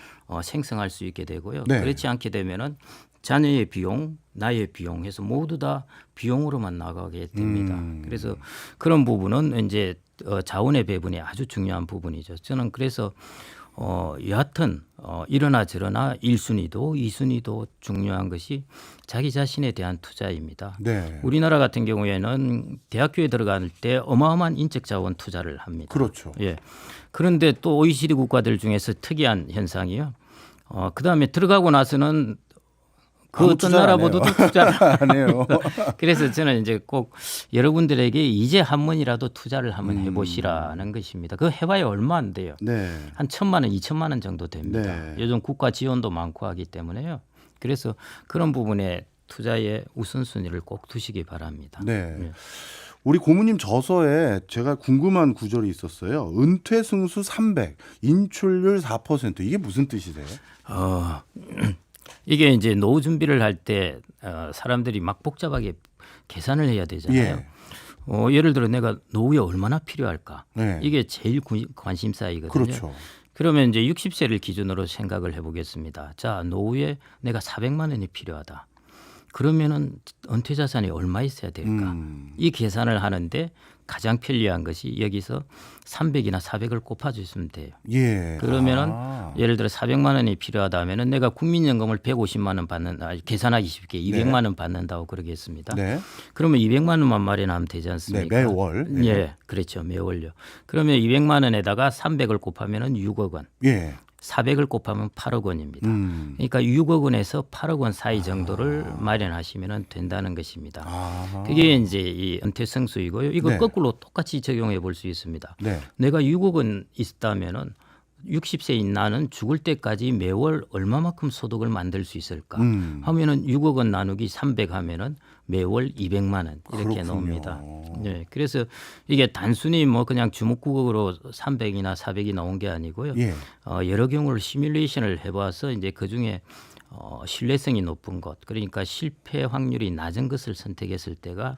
생성할 수 있게 되고요. 네. 그렇지 않게 되면은 자녀의 비용, 나의 비용 해서 모두 다 비용으로만 나가게 됩니다. 그래서 그런 부분은 이제 자원의 배분이 아주 중요한 부분이죠. 저는 그래서 여하튼 이러나 저러나 1순위도 2순위도 중요한 것이 자기 자신에 대한 투자입니다. 네. 우리나라 같은 경우에는 대학교에 들어갈 때 어마어마한 인적 자원 투자를 합니다. 그렇죠. 예. 그런데 또 OECD 국가들 중에서 특이한 현상이요. 그다음에 들어가고 나서는 그 아무 어떤 투자를 안 나라보다도 해요. 투자를 안 해요. 그래서 저는 이제 꼭 여러분들에게 이제 한 번이라도 투자를 한번 해보시라는 것입니다. 그거 해봐야 얼마 안 돼요. 네. 한 1,000만 원, 2,000만 원 정도 됩니다. 네. 요즘 국가 지원도 많고 하기 때문에요. 그래서 그런 부분에 투자의 우선순위를 꼭 두시기 바랍니다. 네. 예. 우리 고모님 저서에 제가 궁금한 구절이 있었어요. 은퇴 승수 300, 인출률 4%. 이게 무슨 뜻이세요? 이게 이제 노후 준비를 할 때 사람들이 막 복잡하게 계산을 해야 되잖아요. 예를 들어 내가 노후에 얼마나 필요할까? 네. 이게 제일 관심사이거든요. 그렇죠. 그러면 이제 60세를 기준으로 생각을 해보겠습니다. 자, 노후에 내가 400만 원이 필요하다. 그러면은 은퇴 자산이 얼마 있어야 될까? 이 계산을 하는데 가장 편리한 것이 여기서 300이나 400을 곱아주시면 돼요. 예. 그러면은 예를 들어 400만 원이 필요하다면은 내가 국민연금을 150만 원 받는다. 계산하기 쉽게 200만 원 받는다고 그러겠습니다. 네. 그러면 200만 원만 마련하면 되지 않습니까? 네, 매월. 네. 예, 그렇죠. 매월요. 그러면 200만 원에다가 300을 곱하면은 6억 원. 예. 400을 곱하면 8억 원입니다. 그러니까 6억 원에서 8억 원 사이 정도를 마련하시면 된다는 것입니다. 그게 이제 이 은퇴 승수이고요. 이거 네. 거꾸로 똑같이 적용해 볼 수 있습니다. 네. 내가 6억 원 있다면은 60세인 나는 죽을 때까지 매월 얼마만큼 소득을 만들 수 있을까? 하면은 6억 원 나누기 300 하면은 매월 200만 원 이렇게 그렇군요. 나옵니다. 네, 그래서 이게 단순히 뭐 그냥 주먹구구로 300이나 400이 나온 게 아니고요. 예. 여러 경우를 시뮬레이션을 해봐서 이제 그 중에 신뢰성이 높은 것, 그러니까 실패 확률이 낮은 것을 선택했을 때가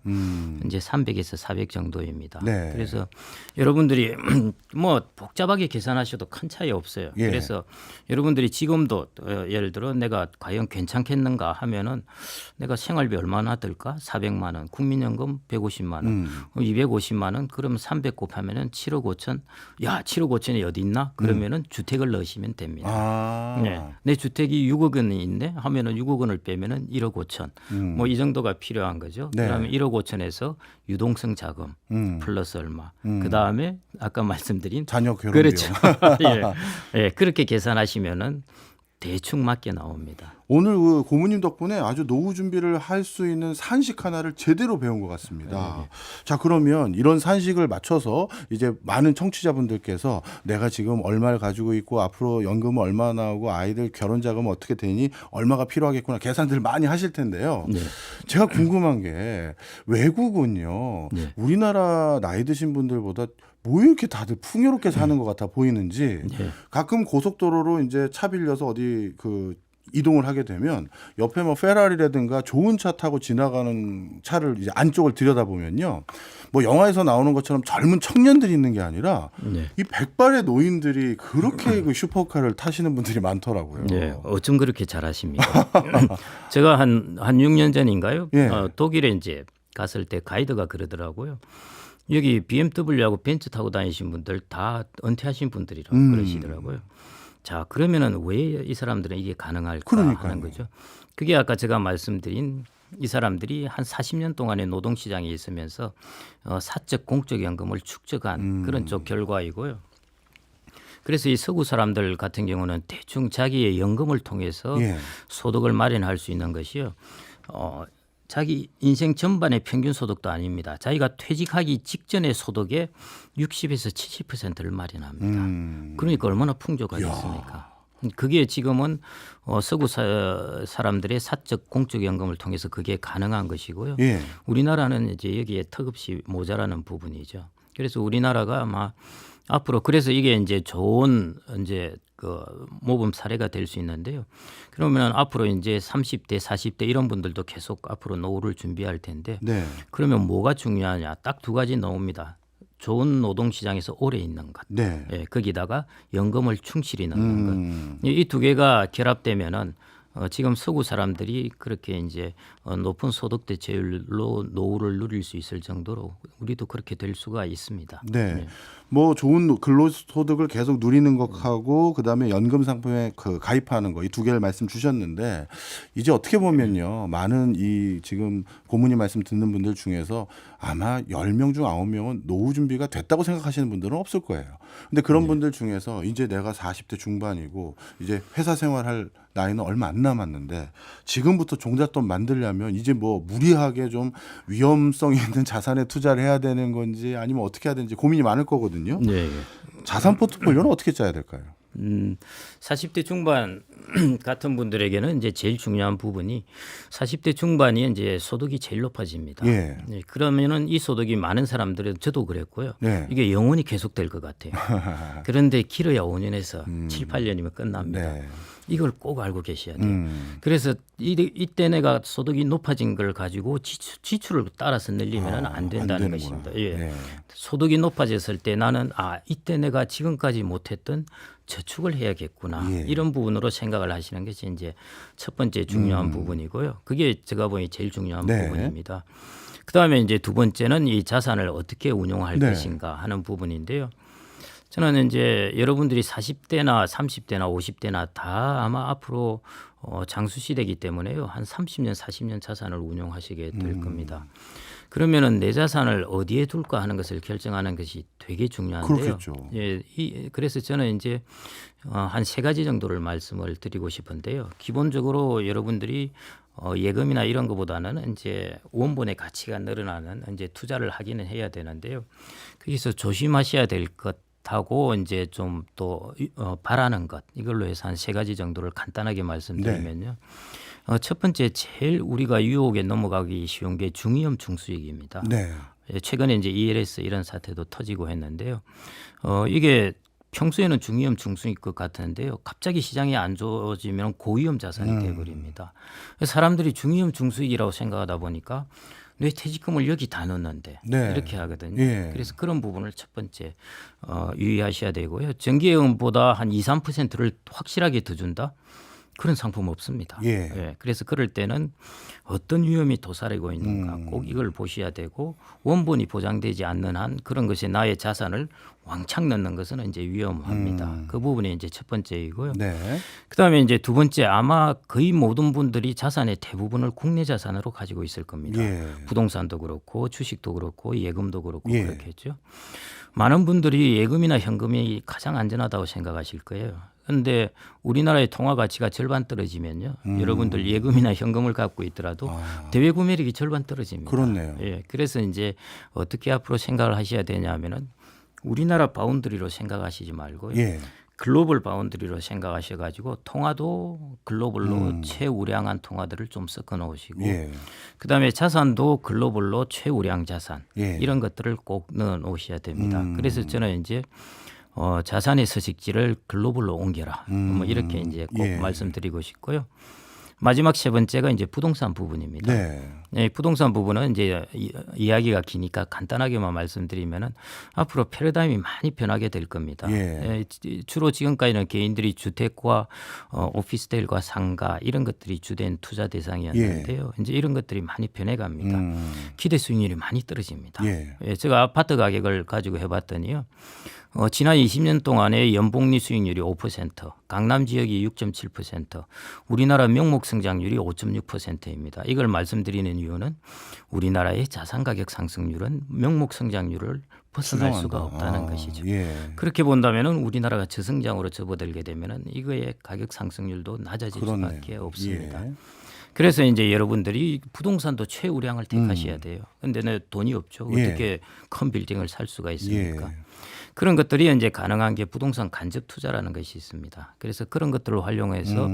이제 300에서 400 정도입니다. 네. 그래서 여러분들이 뭐 복잡하게 계산하셔도 큰 차이 없어요. 예. 그래서 여러분들이 지금도 예를 들어 내가 과연 괜찮겠는가 하면은 내가 생활비 얼마나 들까? 400만 원, 국민연금 150만 원, 250만 원, 그러면 300 곱하면은 7억 5천. 야, 7억 5천이 어디 있나? 그러면은 주택을 넣으시면 됩니다. 네. 내 주택이 6억 원이 있네 하면은 6억 원을 빼면은 1억 5천. 뭐 이 정도가 필요한 거죠. 네. 그러면 1억 5천에서 유동성 자금 플러스 얼마. 그 다음에 아까 말씀드린 자녀 결혼 그렇죠. 비용. 예. 예, 그렇게 계산하시면은 대충 맞게 나옵니다. 오늘 그 고모님 덕분에 아주 노후 준비를 할 수 있는 산식 하나를 제대로 배운 것 같습니다. 자, 그러면 이런 산식을 맞춰서 이제 많은 청취자분들께서 내가 지금 얼마를 가지고 있고 앞으로 연금은 얼마 나오고 아이들 결혼 자금은 어떻게 되니 얼마가 필요하겠구나 계산들 많이 하실 텐데요. 네. 제가 궁금한 게 외국은요. 네. 우리나라 나이 드신 분들보다 뭐 이렇게 다들 풍요롭게 사는 것 같아 보이는지 네. 가끔 고속도로로 이제 차 빌려서 어디 그 이동을 하게 되면 옆에 뭐 페라리라든가 좋은 차 타고 지나가는 차를 이제 안쪽을 들여다보면요. 뭐 영화에서 나오는 것처럼 젊은 청년들이 있는 게 아니라 네. 이 백발의 노인들이 그렇게 그 슈퍼카를 타시는 분들이 많더라고요. 네, 어쩜 그렇게 잘하십니까? 제가 한 6년 전인가요? 예. 독일에 이제 갔을 때 가이드가 그러더라고요. 여기 BMW하고 벤츠 타고 다니신 분들 다 은퇴하신 분들이라고 그러시더라고요. 자, 그러면은 왜 이 사람들은 이게 가능할까 그러니까요. 하는 거죠. 그게 아까 제가 말씀드린 이 사람들이 한 40년 동안의 노동시장에 있으면서 사적 공적 연금을 축적한 그런 쪽 결과이고요. 그래서 이 서구 사람들 같은 경우는 대충 자기의 연금을 통해서 예. 소득을 마련할 수 있는 것이요. 자기 인생 전반의 평균 소득도 아닙니다. 자기가 퇴직하기 직전의 소득의 60에서 70%를 마련합니다. 그러니까 얼마나 풍족하겠습니까? 그게 지금은 서구 사람들의 사적 공적 연금을 통해서 그게 가능한 것이고요. 예. 우리나라는 이제 여기에 턱없이 모자라는 부분이죠. 그래서 우리나라가 아마 앞으로 그래서 이게 이제 좋은 이제 그 모범 사례가 될 수 있는데요. 그러면 앞으로 이제 30대, 40대 이런 분들도 계속 앞으로 노후를 준비할 텐데 네. 그러면 뭐가 중요하냐? 딱 두 가지 나옵니다. 좋은 노동 시장에서 오래 있는 것. 네. 예, 거기다가 연금을 충실히 넣는 것. 이 두 개가 결합되면은 지금 서구 사람들이 그렇게 이제 높은 소득 대체율로 노후를 누릴 수 있을 정도로 우리도 그렇게 될 수가 있습니다. 네. 뭐 좋은 근로소득을 계속 누리는 것하고 그다음에 연금 상품에 그 가입하는 거 이 두 개를 말씀 주셨는데 이제 어떻게 보면요. 많은 이 지금 고모님 말씀 듣는 분들 중에서 아마 10명 중 9명은 노후 준비가 됐다고 생각하시는 분들은 없을 거예요. 근데 그런 분들 중에서 이제 내가 40대 중반이고 이제 회사 생활할 나이는 얼마 안 남았는데 지금부터 종잣돈 만들려면 이제 뭐 무리하게 좀 위험성 있는 자산에 투자를 해야 되는 건지 아니면 어떻게 해야 되는지 고민이 많을 거거든요. 네. 자산 포트폴리오는 어떻게 짜야 될까요? 40대 중반 같은 분들에게는 이제 제일 중요한 부분이 40대 중반이 이제 소득이 제일 높아집니다. 예. 네, 그러면은 이 소득이 많은 사람들은 저도 그랬고요. 네. 이게 영원히 계속될 것 같아요. 그런데 길어야 5년에서 7, 8년이면 끝납니다. 네. 이걸 꼭 알고 계셔야 돼요. 그래서 이때 내가 소득이 높아진 걸 가지고 지출을 따라서 늘리면 안 된다는 되는구나. 것입니다. 예. 네. 소득이 높아졌을 때 나는 이때 내가 지금까지 못했던 저축을 해야겠구나. 예. 이런 부분으로 생각을 하시는 것이 이제 첫 번째 중요한 부분이고요. 그게 제가 보니 제일 중요한 네. 부분입니다. 그다음에 이제 두 번째는 이 자산을 어떻게 운용할 네. 것인가 하는 부분인데요. 저는 이제 여러분들이 40대나 30대나 50대나 다 아마 앞으로 장수 시대이기 때문에요. 한 30년, 40년 자산을 운용하시게 될 겁니다. 그러면은 내 자산을 어디에 둘까 하는 것을 결정하는 것이 되게 중요한데요. 그렇겠죠. 예, 그래서 저는 이제 한 세 가지 정도를 말씀을 드리고 싶은데요. 기본적으로 여러분들이 예금이나 이런 것보다는 이제 원본의 가치가 늘어나는 이제 투자를 하기는 해야 되는데요. 거기서 조심하셔야 될 것. 하고 이제 좀 또 바라는 것 이걸로 해서 한 세 가지 정도를 간단하게 말씀드리면요. 첫 번째 제일 우리가 유혹에 넘어가기 쉬운 게 중위험 중수익입니다. 네. 최근에 이제 ELS 이런 사태도 터지고 했는데요. 이게 평소에는 중위험 중수익 것 같은데요. 갑자기 시장이 안 좋아지면 고위험 자산이 돼버립니다. 사람들이 중위험 중수익이라고 생각하다 보니까 내 퇴직금을 여기 다 넣었는데 네. 이렇게 하거든요. 예. 그래서 그런 부분을 첫 번째 유의하셔야 되고요. 정기예금보다 한 2, 3%를 확실하게 더 준다? 그런 상품 없습니다. 예. 그래서 그럴 때는 어떤 위험이 도사리고 있는가 꼭 이걸 보셔야 되고 원본이 보장되지 않는 한 그런 것에 나의 자산을 왕창 넣는 것은 이제 위험합니다. 그 부분이 이제 첫 번째이고요. 네. 그다음에 이제 두 번째 아마 거의 모든 분들이 자산의 대부분을 국내 자산으로 가지고 있을 겁니다. 예. 부동산도 그렇고 주식도 그렇고 예금도 그렇고 예. 그렇겠죠. 많은 분들이 예금이나 현금이 가장 안전하다고 생각하실 거예요. 그런데 우리나라의 통화 가치가 절반 떨어지면요. 여러분들 예금이나 현금을 갖고 있더라도 대외 구매력이 절반 떨어집니다. 그렇네요. 예, 그래서 이제 어떻게 앞으로 생각을 하셔야 되냐면은 우리나라 바운드리로 생각하시지 말고요. 예. 글로벌 바운드리로 생각하셔가지고 통화도 글로벌로 최우량한 통화들을 좀 섞어 놓으시고 예. 그다음에 자산도 글로벌로 최우량 자산 예. 이런 것들을 꼭 넣어 놓으셔야 됩니다. 그래서 저는 이제 자산의 서식지를 글로벌로 옮겨라. 뭐 이렇게 이제 꼭 예. 말씀드리고 싶고요. 마지막 세 번째가 이제 부동산 부분입니다. 네. 네, 부동산 부분은 이제 이야기가 기니까 간단하게만 말씀드리면은 앞으로 패러다임이 많이 변하게 될 겁니다. 예. 주로 지금까지는 개인들이 주택과 오피스텔과 상가 이런 것들이 주된 투자 대상이었는데요. 이제 이런 것들이 많이 변해갑니다. 기대 수익률이 많이 떨어집니다. 예. 제가 아파트 가격을 가지고 해봤더니요. 지난 20년 동안의 연복리 수익률이 5%, 강남 지역이 6.7%, 우리나라 명목 성장률이 5.6%입니다. 이걸 말씀드리는 이유는 우리나라의 자산 가격 상승률은 명목 성장률을 벗어날 수가 없다는 것이죠. 예. 그렇게 본다면은 우리나라가 저성장으로 접어들게 되면은 이거의 가격 상승률도 낮아질 그렇네요. 수밖에 없습니다. 예. 그래서 이제 여러분들이 부동산도 최우량을 택하셔야 돼요. 그런데 내 돈이 없죠. 예. 어떻게 큰 빌딩을 살 수가 있습니까? 예. 그런 것들이 이제 가능한 게 부동산 간접 투자라는 것이 있습니다. 그래서 그런 것들을 활용해서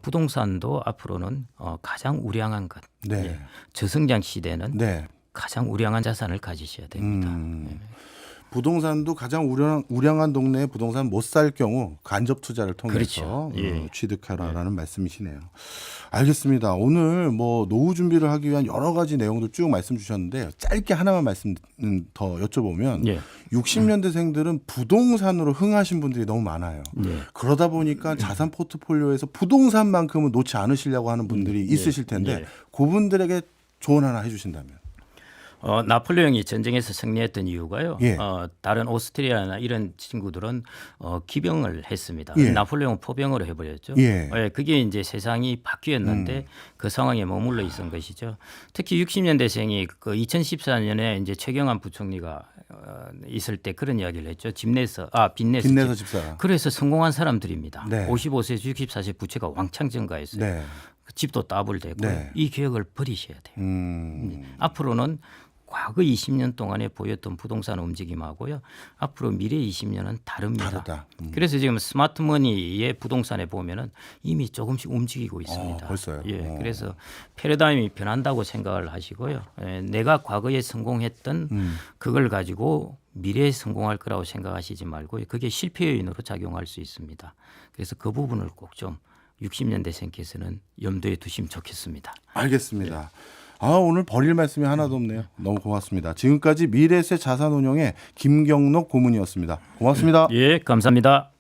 부동산도 앞으로는 가장 우량한 것, 네. 예. 저성장 시대는 네. 가장 우량한 자산을 가지셔야 됩니다. 부동산도 가장 우량한 동네에 부동산 못 살 경우 간접 투자를 통해서 그렇죠. 예. 취득하라라는 말씀이시네요. 알겠습니다. 오늘 뭐 노후 준비를 하기 위한 여러 가지 내용들 쭉 말씀 주셨는데 짧게 하나만 말씀 더 여쭤보면 예. 60년대생들은 부동산으로 흥하신 분들이 너무 많아요. 예. 그러다 보니까 자산 포트폴리오에서 부동산만큼은 놓지 않으시려고 하는 분들이 있으실 텐데 예. 그분들에게 조언 하나 해주신다면. 나폴레옹이 전쟁에서 승리했던 이유가요. 예. 다른 오스트리아나 이런 친구들은 기병을 했습니다. 예. 나폴레옹 포병으로 해버렸죠. 예. 그게 이제 세상이 바뀌었는데 그 상황에 머물러 있은 것이죠. 특히 60년대생이 그 2014년에 이제 최경환 부총리가 있을 때 그런 이야기를 했죠. 빚내서 빚내서 집사라. 그래서 성공한 사람들입니다. 네. 55세에서 64세 부채가 왕창 증가했어요. 네. 집도 더블되고 네. 이 계획을 버리셔야 돼요. 앞으로는 과거 20년 동안에 보였던 부동산 움직임하고요. 앞으로 미래 20년은 다릅니다. 다르다. 그래서 지금 스마트머니의 부동산에 보면은 이미 조금씩 움직이고 있습니다. 벌써요? 예, 그래서 패러다임이 변한다고 생각을 하시고요. 내가 과거에 성공했던 그걸 가지고 미래에 성공할 거라고 생각하시지 말고 그게 실패 요인으로 작용할 수 있습니다. 그래서 그 부분을 꼭 좀 60년대생께서는 염두에 두시면 좋겠습니다. 알겠습니다. 오늘 버릴 말씀이 하나도 없네요. 너무 고맙습니다. 지금까지 미래세 자산운용의 김경록 고문이었습니다. 고맙습니다. 예, 감사합니다.